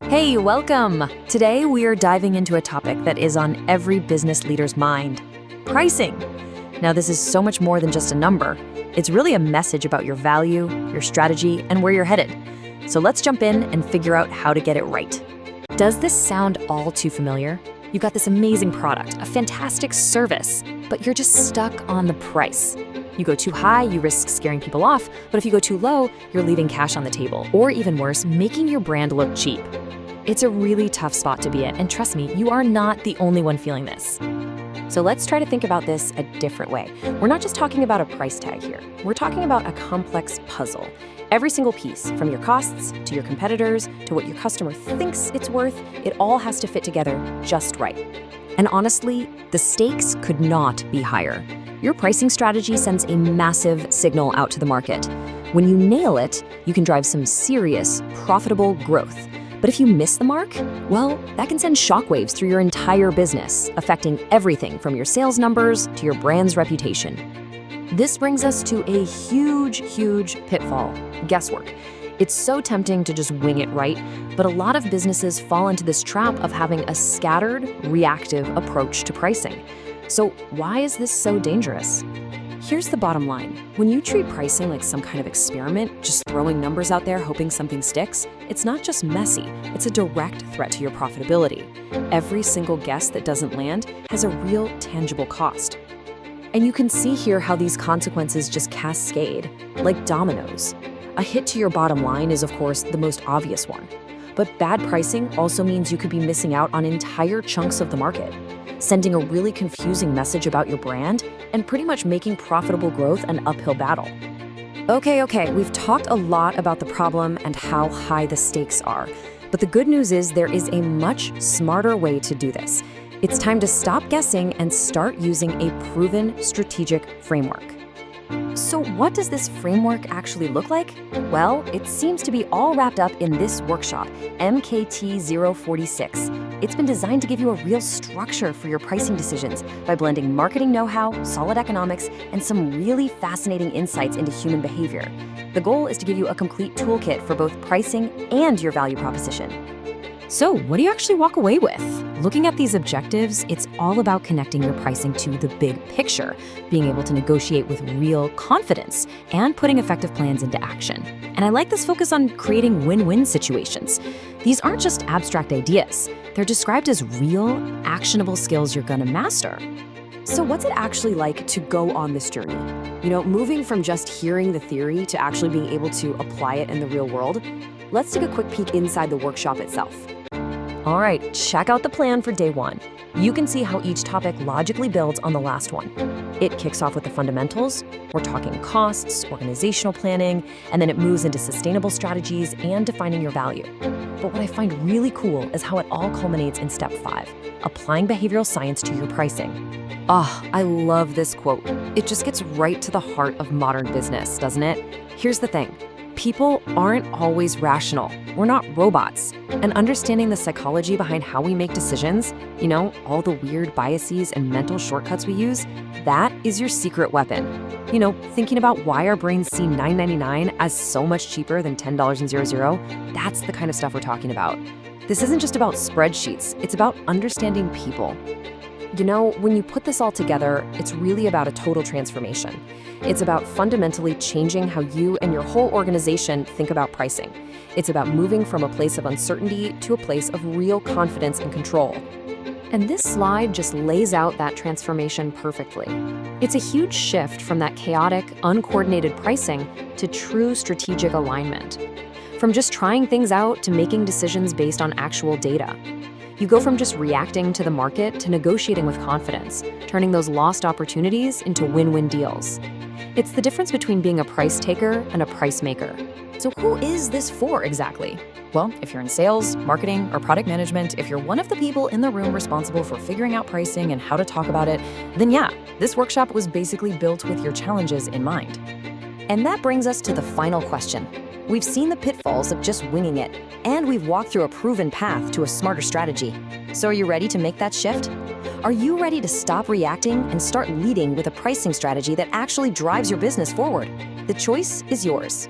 Hey, welcome! Today we are diving into a topic that is on every business leader's mind: pricing. Now, this is so much more than just a number. It's really a message about your value, your strategy, and where you're headed. So let's jump in and figure out how to get it right. Does this sound all too familiar? You've got this amazing product, a fantastic service, but you're just stuck on the price. You go too high, you risk scaring people off, but if you go too low, you're leaving cash on the table, or even worse, making your brand look cheap. It's a really tough spot to be in, and trust me, you are not the only one feeling this. So let's try to think about this a different way. We're not just talking about a price tag here. We're talking about a complex puzzle. Every single piece, from your costs to your competitors to what your customer thinks it's worth, it all has to fit together just right. And honestly, the stakes could not be higher. Your pricing strategy sends a massive signal out to the market. When you nail it, you can drive some serious, profitable growth. But if you miss the mark, well, that can send shockwaves through your entire business, affecting everything from your sales numbers to your brand's reputation. This brings us to a huge pitfall: guesswork. It's so tempting to just wing it right, but a lot of businesses fall into this trap of having a scattered, reactive approach to pricing. So why is this so dangerous? Here's the bottom line. When you treat pricing like some kind of experiment, just throwing numbers out there hoping something sticks, it's not just messy, it's a direct threat to your profitability. Every single guess that doesn't land has a real tangible cost. And you can see here how these consequences just cascade, like dominoes. A hit to your bottom line is, of course, the most obvious one. But bad pricing also means you could be missing out on entire chunks of the market, sending a really confusing message about your brand, and pretty much making profitable growth an uphill battle. Okay, we've talked a lot about the problem and how high the stakes are. But the good news is there is a much smarter way to do this. It's time to stop guessing and start using a proven strategic framework. So what does this framework actually look like? Well, it seems to be all wrapped up in this workshop, MKT 046. It's been designed to give you a real structure for your pricing decisions by blending marketing know-how, solid economics, and some really fascinating insights into human behavior. The goal is to give you a complete toolkit for both pricing and your value proposition. So what do you actually walk away with? Looking at these objectives, it's all about connecting your pricing to the big picture, being able to negotiate with real confidence, and putting effective plans into action. And I like this focus on creating win-win situations. These aren't just abstract ideas. They're described as real, actionable skills you're gonna master. So what's it actually like to go on this journey? Moving from just hearing the theory to actually being able to apply it in the real world? Let's take a quick peek inside the workshop itself. All right, check out the plan for day one. You can see how each topic logically builds on the last one. It kicks off with the fundamentals. We're talking costs, organizational planning, and then it moves into sustainable strategies and defining your value. But what I find really cool is how it all culminates in step 5, applying behavioral science to your pricing. I love this quote. It just gets right to the heart of modern business, doesn't it? Here's the thing. People aren't always rational. We're not robots. And understanding the psychology behind how we make decisions, all the weird biases and mental shortcuts we use, that is your secret weapon. Thinking about why our brains see $9.99 as so much cheaper than $10.00, that's the kind of stuff we're talking about. This isn't just about spreadsheets, it's about understanding people. When you put this all together, it's really about a total transformation. It's about fundamentally changing how you and your whole organization think about pricing. It's about moving from a place of uncertainty to a place of real confidence and control. And this slide just lays out that transformation perfectly. It's a huge shift from that chaotic, uncoordinated pricing to true strategic alignment. From just trying things out to making decisions based on actual data. You go from just reacting to the market to negotiating with confidence, turning those lost opportunities into win-win deals. It's the difference between being a price taker and a price maker. So who is this for exactly? Well, if you're in sales, marketing, or product management, if you're one of the people in the room responsible for figuring out pricing and how to talk about it, then yeah, this workshop was basically built with your challenges in mind. And that brings us to the final question. We've seen the pitfalls of just winging it, and we've walked through a proven path to a smarter strategy. So are you ready to make that shift? Are you ready to stop reacting and start leading with a pricing strategy that actually drives your business forward? The choice is yours.